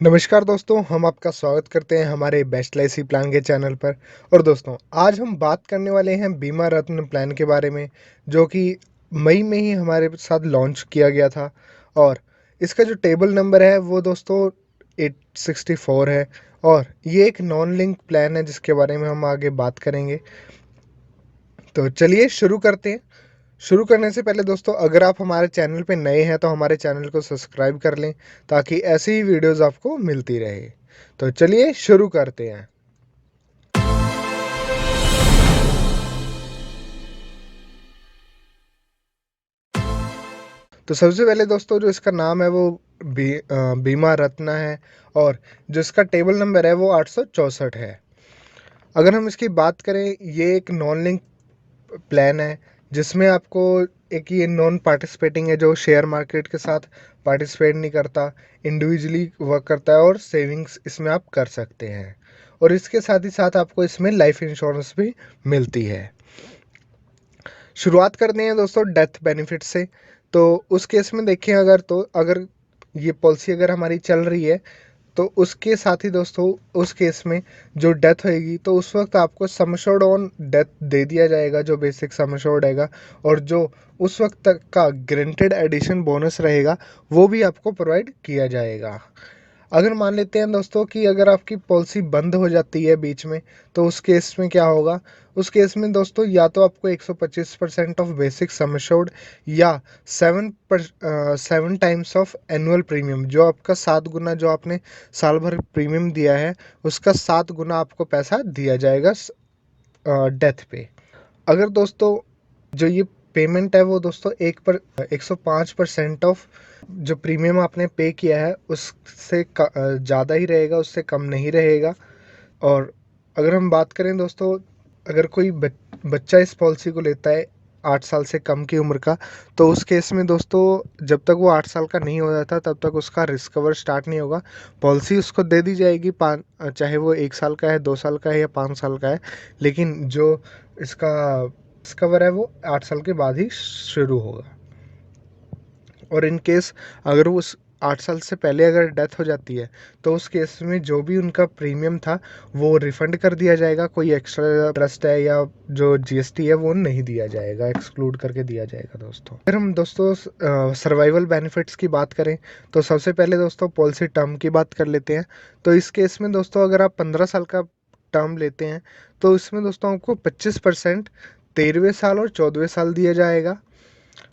नमस्कार दोस्तों, हम आपका स्वागत करते हैं हमारे बेस्ट एलआईसी प्लान के चैनल पर। और दोस्तों, आज हम बात करने वाले हैं बीमा रत्न प्लान के बारे में, जो कि मई में ही हमारे साथ लॉन्च किया गया था। और इसका जो टेबल नंबर है वो दोस्तों 864 है। और ये एक नॉन लिंक प्लान है जिसके बारे में हम आगे बात करेंगे। तो चलिए शुरू करते हैं। शुरू करने से पहले दोस्तों, अगर आप हमारे चैनल पे नए हैं तो हमारे चैनल को सब्सक्राइब कर लें, ताकि ऐसी ही वीडियोस आपको मिलती रहे। तो चलिए शुरू करते हैं। तो सबसे पहले दोस्तों, जो इसका नाम है वो बीमा रत्ना है। और जो इसका टेबल नंबर है वो 864 है। अगर हम इसकी बात करें, ये एक नॉन लिंक प्लान है जिसमें आपको एक ये नॉन पार्टिसिपेटिंग है, जो शेयर मार्केट के साथ पार्टिसिपेट नहीं करता, इंडिविजुअली वर्क करता है और सेविंग्स इसमें आप कर सकते हैं। और इसके साथ ही साथ आपको इसमें लाइफ इंश्योरेंस भी मिलती है। शुरुआत करते हैं दोस्तों डेथ बेनिफिट से। तो उस केस में देखें, अगर ये पॉलिसी अगर हमारी चल रही है, तो उसके साथ ही दोस्तों उस केस में जो डेथ होएगी, तो उस वक्त आपको सम एश्योर्ड ऑन डेथ दे दिया जाएगा, जो बेसिक सम एश्योर्ड रहेगा। और जो उस वक्त तक का ग्रेंटेड एडिशन बोनस रहेगा, वो भी आपको प्रोवाइड किया जाएगा। अगर मान लेते हैं दोस्तों कि अगर आपकी पॉलिसी बंद हो जाती है बीच में, तो उस केस में क्या होगा? उस केस में दोस्तों या तो आपको 125% ऑफ बेसिक सम एश्योर्ड, या 7 टाइम्स ऑफ एनुअल प्रीमियम, जो आपका 7 गुना जो आपने साल भर प्रीमियम दिया है, उसका 7 गुना आपको पैसा दिया जाएगा डेथ पे। अगर दोस्तों जो ये पेमेंट है वो दोस्तों 105% ऑफ जो प्रीमियम आपने पे किया है उससे ज़्यादा ही रहेगा, उससे कम नहीं रहेगा। और अगर हम बात करें दोस्तों, अगर कोई बच्चा इस पॉलिसी को लेता है 8 साल से कम की उम्र का, तो उस केस में दोस्तों जब तक वो 8 साल का नहीं हो जाता तब तक उसका रिस्क कवर स्टार्ट नहीं होगा। पॉलिसी उसको दे दी जाएगी, चाहे वो 1 साल का है, 2 साल का है या 5 साल का है। लेकिन जो इसका रिस्क कवर है वो 8 साल के बाद ही शुरू होगा। और इन केस अगर वो उस 8 साल से पहले अगर डेथ हो जाती है, तो उस केस में जो भी उनका प्रीमियम था वो रिफंड कर दिया जाएगा। कोई एक्स्ट्रा ट्रस्ट है या जो जीएसटी है वो नहीं दिया जाएगा, एक्सक्लूड करके दिया जाएगा दोस्तों। अगर हम दोस्तों सर्वाइवल बेनिफिट्स की बात करें, तो सबसे पहले दोस्तों पॉलिसी टर्म की बात कर लेते हैं। तो इस केस में दोस्तों अगर आप 15 साल का टर्म लेते हैं, तो इसमें दोस्तों आपको 25% 13वें साल और 14वें साल दिया जाएगा।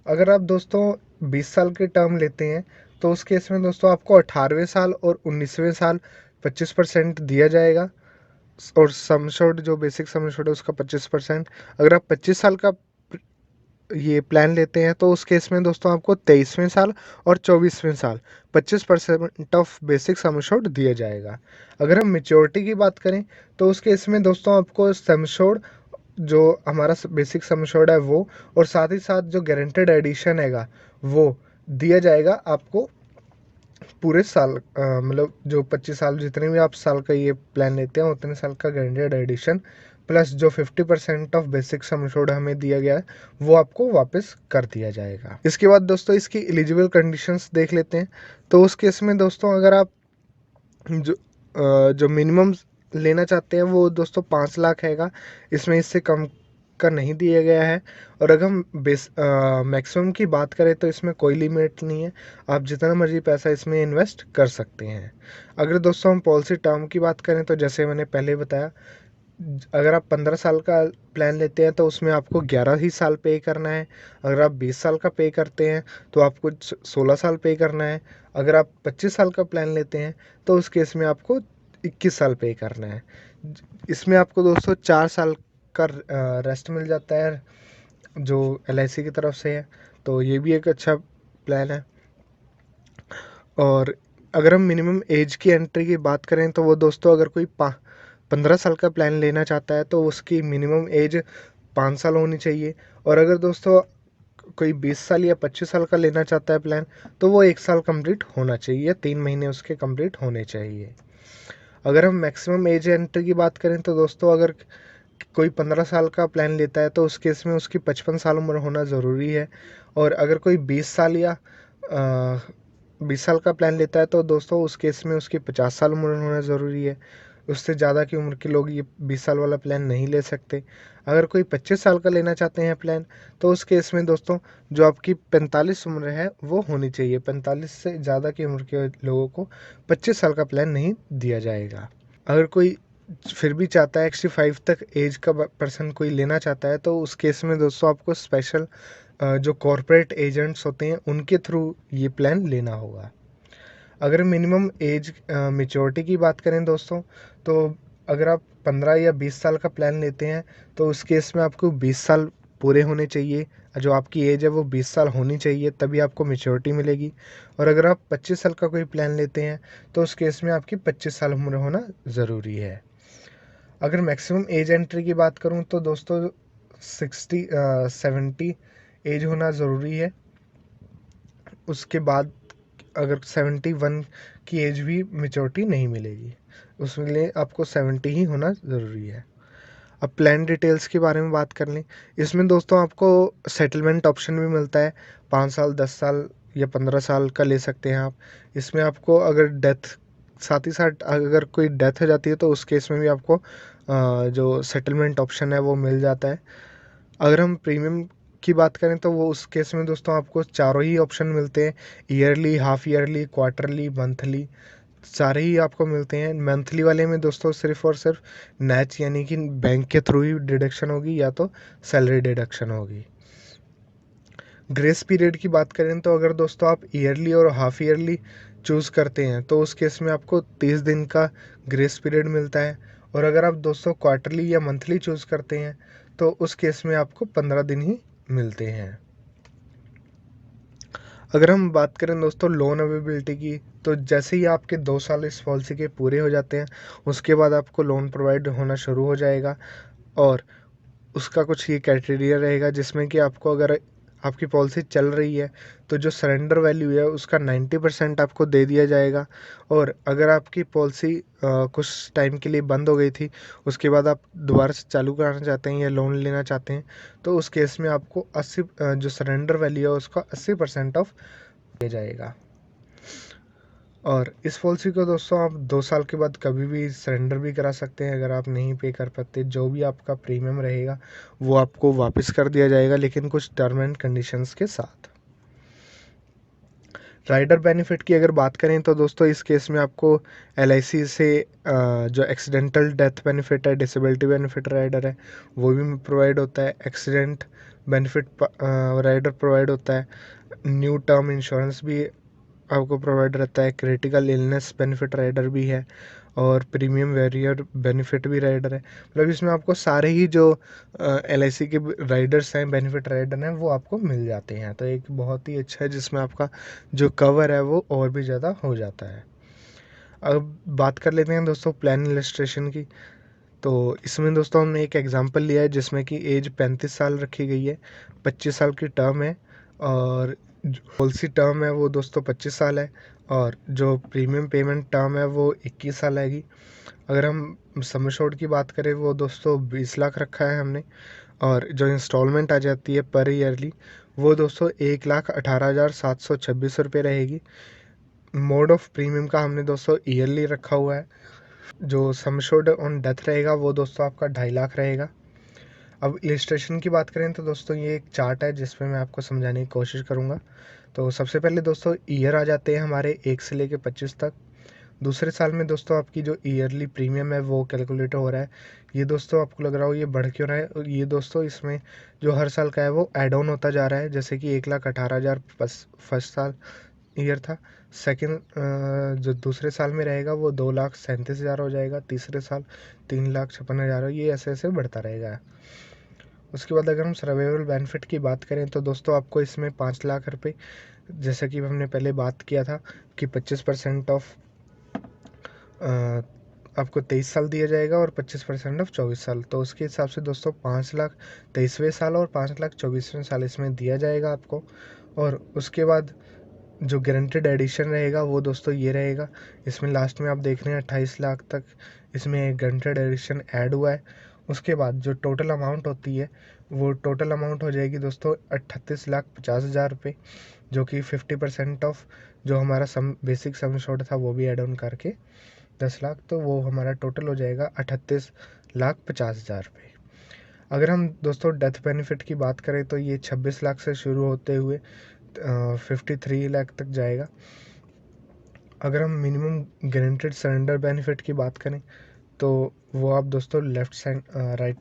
अगर आप दोस्तों 20 साल के टर्म लेते हैं, तो उस केस में दोस्तों आपको 18वें साल और 19वें साल 25% दिया जाएगा। और सम एश्योर्ड जो बेसिक सम एश्योर्ड है उसका 25%। अगर आप 25 साल का ये प्लान लेते हैं, तो उस केस में दोस्तों आपको 23वें साल और 24वें साल 25% ऑफ बेसिक सम एश्योर्ड दिया जाएगा। अगर हम मेच्योरिटी की बात करें, तो उस केस में दोस्तों आपको सम एश्योर्ड जो हमारा बेसिक सम एश्योर्ड है वो, और साथ ही साथ जो गारंटेड एडिशन हैगा वो दिया जाएगा आपको पूरे साल। मतलब जो 25 साल, जितने भी आप साल का ये प्लान लेते हैं उतने साल का गारंटेड एडिशन, प्लस जो 50% ऑफ बेसिक सम एश्योर्ड हमें दिया गया है वो आपको वापस कर दिया जाएगा। इसके बाद दोस्तों इसकी एलिजिबल कंडीशंस देख लेते हैं। तो उस केस में दोस्तों अगर आप जो मिनिमम लेना चाहते हैं वो दोस्तों 5 लाख हैगा, इसमें इससे कम का नहीं दिया गया है। और अगर हम मैक्सिमम की बात करें, तो इसमें कोई लिमिट नहीं है, आप जितना मर्जी पैसा इसमें इन्वेस्ट कर सकते हैं। अगर दोस्तों हम पॉलिसी टर्म की बात करें, तो जैसे मैंने पहले बताया, अगर आप 15 साल का प्लान लेते हैं तो उसमें आपको 11 ही साल पे करना है। अगर आप 20 साल का पे करते हैं तो आपको 16 साल पे करना है। अगर आप 25 साल का प्लान लेते हैं तो उस केस में आपको 21 साल पे करना है। इसमें आपको दोस्तों 4 साल का रेस्ट मिल जाता है, जो एलआईसी की तरफ से है। तो ये भी एक अच्छा प्लान है। और अगर हम मिनिमम एज की एंट्री की बात करें, तो वो दोस्तों अगर कोई 15 साल का प्लान लेना चाहता है तो उसकी मिनिमम एज 5 साल होनी चाहिए। और अगर दोस्तों कोई 20 साल या 25 साल का लेना चाहता है प्लान, तो वो 1 साल कंप्लीट होना चाहिए, 3 महीने उसके कंप्लीट होने चाहिए। अगर हम मैक्सिमम एज एंट्री की बात करें, तो दोस्तों अगर कोई 15 साल का प्लान लेता है तो उस केस में उसकी 55 साल उम्र होना ज़रूरी है। और अगर कोई 20 साल या 20 साल का प्लान लेता है तो दोस्तों उस केस में उसकी 50 साल उम्र होना ज़रूरी है। उससे ज़्यादा की उम्र के लोग ये 20 साल वाला प्लान नहीं ले सकते। अगर कोई 25 साल का लेना चाहते हैं प्लान, तो उस केस में दोस्तों जो आपकी 45 उम्र है वो होनी चाहिए। 45 से ज़्यादा की उम्र के लोगों को 25 साल का प्लान नहीं दिया जाएगा। अगर कोई फिर भी चाहता है 65 तक एज का पर्सन कोई लेना चाहता है, तो उस केस में दोस्तों आपको स्पेशल जो कॉरपोरेट एजेंट्स होते हैं उनके थ्रू ये प्लान लेना होगा। अगर मिनिमम एज मैच्योरिटी की बात करें दोस्तों, तो अगर आप 15 या 20 साल का प्लान लेते हैं तो उस केस में आपको 20 साल पूरे होने चाहिए। जो आपकी एज है वो 20 साल होनी चाहिए, तभी आपको मैच्योरिटी मिलेगी। और अगर आप 25 साल का कोई प्लान लेते हैं तो उस केस में आपकी 25 साल उम्र होना ज़रूरी है। अगर मैक्सिमम एज एंट्री की बात करूं तो दोस्तों 70 एज होना ज़रूरी है। उसके बाद अगर 71 की एज भी मैच्योरिटी नहीं मिलेगी, उसके लिए आपको 70 ही होना ज़रूरी है। अब प्लान डिटेल्स के बारे में बात कर लें। इसमें दोस्तों आपको सेटलमेंट ऑप्शन भी मिलता है। 5 साल, 10 साल या 15 साल का ले सकते हैं आप। इसमें आपको अगर डेथ, साथ ही साथ अगर कोई डेथ हो जाती है तो उस केस में भी आपको जो सेटलमेंट ऑप्शन है वो मिल जाता है। अगर हम प्रीमियम की बात करें तो वो उस केस में दोस्तों आपको चारों ही ऑप्शन मिलते हैं। Yearly, half yearly, quarterly, monthly, सारे ही आपको मिलते हैं। मंथली वाले में दोस्तों सिर्फ और सिर्फ नैच यानी कि बैंक के थ्रू ही डिडक्शन होगी या तो सैलरी डिडक्शन होगी। ग्रेस पीरियड की बात करें तो अगर दोस्तों आप ईयरली और हाफ ईयरली चूज़ करते हैं तो उस केस में आपको 30 दिन का ग्रेस पीरियड मिलता है। और अगर आप दोस्तों क्वार्टरली या मंथली चूज़ करते हैं तो उस केस में आपको 15 दिन ही मिलते हैं। अगर हम बात करें दोस्तों लोन अवेलेबिलिटी की, तो जैसे ही आपके 2 साल इस पॉलिसी के पूरे हो जाते हैं, उसके बाद आपको लोन प्रोवाइड होना शुरू हो जाएगा। और उसका कुछ ये क्राइटेरिया रहेगा जिसमें कि आपको, अगर आपकी पॉलिसी चल रही है तो जो सरेंडर वैल्यू है उसका 90% आपको दे दिया जाएगा। और अगर आपकी पॉलिसी कुछ टाइम के लिए बंद हो गई थी, उसके बाद आप दोबारा से चालू कराना चाहते हैं या लोन लेना चाहते हैं, तो उस केस में आपको 80 जो सरेंडर वैल्यू है उसका 80% ऑफ दिया जाएगा। और इस पॉलिसी को दोस्तों आप 2 साल के बाद कभी भी सरेंडर भी करा सकते हैं। अगर आप नहीं पे कर पाते, जो भी आपका प्रीमियम रहेगा वो आपको वापस कर दिया जाएगा, लेकिन कुछ टर्म एंड कंडीशंस के साथ। राइडर बेनिफिट की अगर बात करें तो दोस्तों इस केस में आपको LIC से जो एक्सीडेंटल डेथ बेनिफिट है, डिसेबिलिटी बेनिफिट राइडर है, वो भी प्रोवाइड होता है। एक्सीडेंट बेनिफिट राइडर प्रोवाइड होता है। न्यू टर्म इंश्योरेंस भी आपको प्रोवाइड रहता है। क्रिटिकल इलनेस बेनिफिट राइडर भी है और प्रीमियम वैरियर बेनिफिट भी राइडर है। मतलब इसमें आपको सारे ही जो LIC के राइडर्स हैं, बेनिफिट राइडर हैं, वो आपको मिल जाते हैं। तो एक बहुत ही अच्छा है जिसमें आपका जो कवर है वो और भी ज़्यादा हो जाता है। अब बात कर लेते हैं दोस्तों प्लान इलस्ट्रेशन की। तो इसमें दोस्तों हमने एक एग्जांपल लिया है जिसमें कि एज 35 साल रखी गई है, 25 साल की टर्म है। और जो पॉलिसी टर्म है वो दोस्तों 25 साल है। और जो प्रीमियम पेमेंट टर्म है वो 21 साल आएगी। अगर हम सम एश्योर्ड की बात करें वो दोस्तों 20 लाख रखा है हमने। और जो इंस्टॉलमेंट आ जाती है पर ईयरली, वो दोस्तों 1,18,726 रुपये रहेगी। मोड ऑफ प्रीमियम का हमने दोस्तों ईयरली रखा हुआ है। जो सम एश्योर्ड ऑन डेथ रहेगा वो दोस्तों आपका 2.5 लाख रहेगा। अब इलस्ट्रेशन की बात करें तो दोस्तों ये एक चार्ट है जिसमें मैं आपको समझाने की कोशिश करूँगा। तो सबसे पहले दोस्तों ईयर आ जाते हैं हमारे 1 से लेकर 25 तक। दूसरे साल में दोस्तों आपकी जो ईयरली प्रीमियम है वो कैलकुलेट हो रहा है। ये दोस्तों आपको लग रहा हो ये बढ़ क्यों रहा है, और ये दोस्तों इसमें जो हर साल का है वो ऐड ऑन होता जा रहा है। जैसे कि 1,18,000 फर्स्ट साल ईयर था। सेकंड जो दूसरे साल में रहेगा वो 2,37,000 हो जाएगा। तीसरे साल 3,56,000, ये ऐसे ऐसे बढ़ता रहेगा। उसके बाद अगर हम सर्वाइवल बेनिफिट की बात करें तो दोस्तों आपको इसमें 5 लाख रुपए, जैसा कि हमने पहले बात किया था कि 25% ऑफ आपको 23 साल दिया जाएगा और 25% ऑफ 24 साल। तो उसके हिसाब से दोस्तों 5 लाख 23वें साल और 5 लाख 24वें साल इसमें दिया जाएगा आपको। और उसके बाद जो गारंटेड एडिशन रहेगा वो दोस्तों ये रहेगा। इसमें लास्ट में आप देख रहे हैं 28 लाख तक इसमें एक गारंटेड एडिशन ऐड हुआ है। उसके बाद जो टोटल अमाउंट होती है वो टोटल अमाउंट हो जाएगी दोस्तों 38,50,000 रुपये, जो कि 50% ऑफ जो हमारा बेसिक सम शॉर्ट था वो भी ऐड ऑन करके 10 लाख, तो वो हमारा टोटल हो जाएगा 38,50,000 रुपये। अगर हम दोस्तों डेथ बेनिफिट की बात करें तो ये 26 लाख से शुरू होते हुए 53 लाख तक जाएगा। अगर हम मिनिमम गारंटेड सरेंडर बेनिफिट की बात करें तो वो आप दोस्तों लेफ़्ट साइड राइट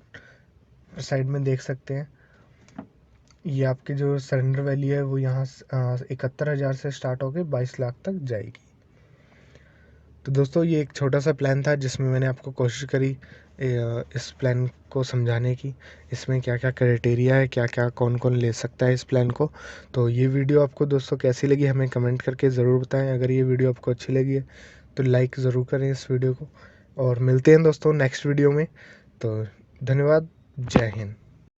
साइड में देख सकते हैं। ये आपकी जो सरेंडर वैल्यू है वो यहाँ 71,000 से स्टार्ट होकर 22 लाख तक जाएगी। तो दोस्तों ये एक छोटा सा प्लान था जिसमें मैंने आपको कोशिश करी इस प्लान को समझाने की, इसमें क्या क्या क्राइटेरिया है, क्या क्या कौन कौन ले सकता है इस प्लान को। तो ये वीडियो आपको दोस्तों कैसी लगी हमें कमेंट करके ज़रूर बताएं। अगर ये वीडियो आपको अच्छी लगी है तो लाइक ज़रूर करें इस वीडियो को, और मिलते हैं दोस्तों नेक्स्ट वीडियो में। तो धन्यवाद, जय हिंद।